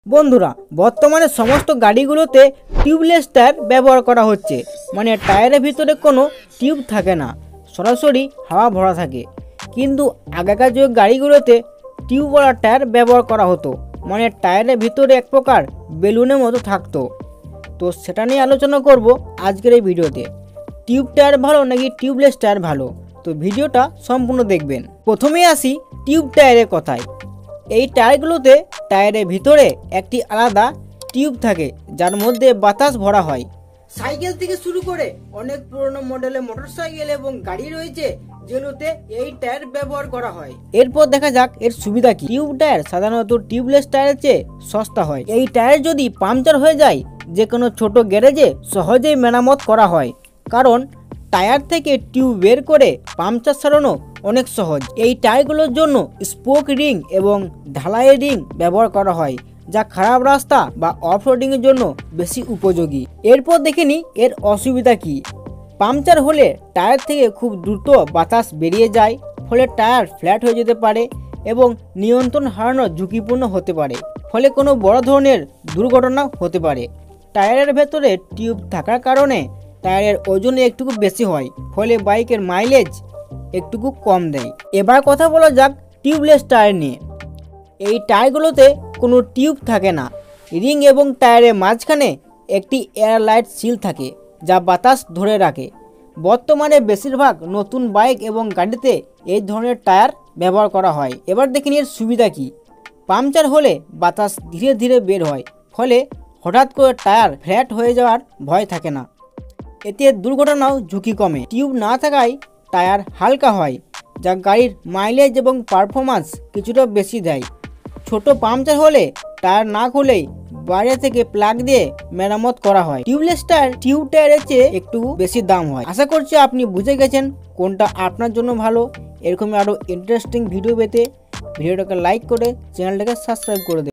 বন্ধুরা, বর্তমানে সমস্ত গাড়িগুলোতে টিউবলেস টায়ার ব্যবহার করা হচ্ছে। মানে টায়ারের ভিতরে কোনো টিউব থাকে না, সরাসরি হাওয়া ভরা থাকে। কিন্তু আগেকার যুগের গাড়িগুলোতে টিউবওয়ালা টায়ার ব্যবহার করা হতো, মানে টায়ারের ভিতরে এক প্রকার বেলুনের মতো থাকতো। তো সেটা নিয়ে আলোচনা করব আজকের এই ভিডিওতে। টিউব টায়ার ভালো নাকি টিউবলেস টায়ার ভালো, তো ভিডিওটা সম্পূর্ণ দেখবেন। প্রথমেই আসি টিউব টায়ারের কথায়। এই টায়ারগুলোতে টায়ারের ভিতরে একটি আলাদা টিউব থাকে, যার মধ্যে বাতাস ভরা হয়। সাইকেল থেকে শুরু করে অনেক পুরনো মডেলের মোটরসাইকেল এবং গাড়ি রয়েছে যেগুলোতে এই টায়ার ব্যবহার করা হয়। এরপর দেখা যাক এর সুবিধা কি। টিউব টায়ার সাধারণত টিউবলেস টায়ারের চেয়ে সস্তা হয়। এই টায়ার যদি পাংচার হয়ে যায়, যে কোনো ছোট গ্যারেজে সহজেই মেরামত করা হয়, কারণ টায়ার থেকে টিউব বের করে পাংচার সারানো অনেক সহজ। এই টায়ারগুলোর জন্য স্পোক রিং এবং ঢালাইয়ের রিং ব্যবহার করা হয়, যা খারাপ রাস্তা বা অফ রোডিং এর জন্য বেশি উপযোগী। এরপর দেখে নিই এর অসুবিধা কি। পাংচার হলে টায়ার থেকে খুব দ্রুত বাতাস বেরিয়ে যায়, ফলে টায়ার ফ্ল্যাট হয়ে যেতে পারে এবং নিয়ন্ত্রণ হারানো ঝুঁকিপূর্ণ হতে পারে, ফলে কোনো বড় ধরনের দুর্ঘটনা হতে পারে। টায়ারের ভেতরে টিউব থাকার কারণে টায়ারের ওজন একটু বেশি হয়, ফলে বাইকের মাইলেজ একটু কম দেয়। এবার কথা বলা যাক টিউবলেস টায়ার নিয়ে। এই টায়ারগুলোতে কোনো টিউব থাকে না। রিং এবং টায়ারের মাঝখানে একটি এয়ারলাইট সিল থাকে, যা বাতাস ধরে রাখে। বর্তমানে বেশিরভাগ নতুন বাইক এবং গাড়িতে এই ধরনের টায়ার ব্যবহার করা হয়। এবার দেখে নিন এর সুবিধা কি। পাংচার হলে বাতাস ধীরে ধীরে বের হয়, ফলে হঠাৎ করে টায়ার ফ্ল্যাট হয়ে যাওয়ার ভয় থাকে না। এতে দুর্ঘটনাও ঝুঁকি কমে। টিউব না থাকায় টায়ার হালকা হয়, যা গাড়ির মাইলেজ এবং পারফরম্যান্স কিছুটা বেশি দেয়। ছোট পাংচার হলে টায়ার না খুলেই বাইরে থেকে প্লাগ দিয়ে মেরামত করা হয়। টিউবলেস টায়ার টিউব টায়ারের চেয়ে একটু বেশি দাম হয়। আশা করছি আপনি বুঝে গেছেন কোনটা আপনার জন্য ভালো। এরকমই আরও ইন্টারেস্টিং ভিডিও পেতে ভিডিওটাকে লাইক করে চ্যানেলটাকে সাবস্ক্রাইব করে দেবেন।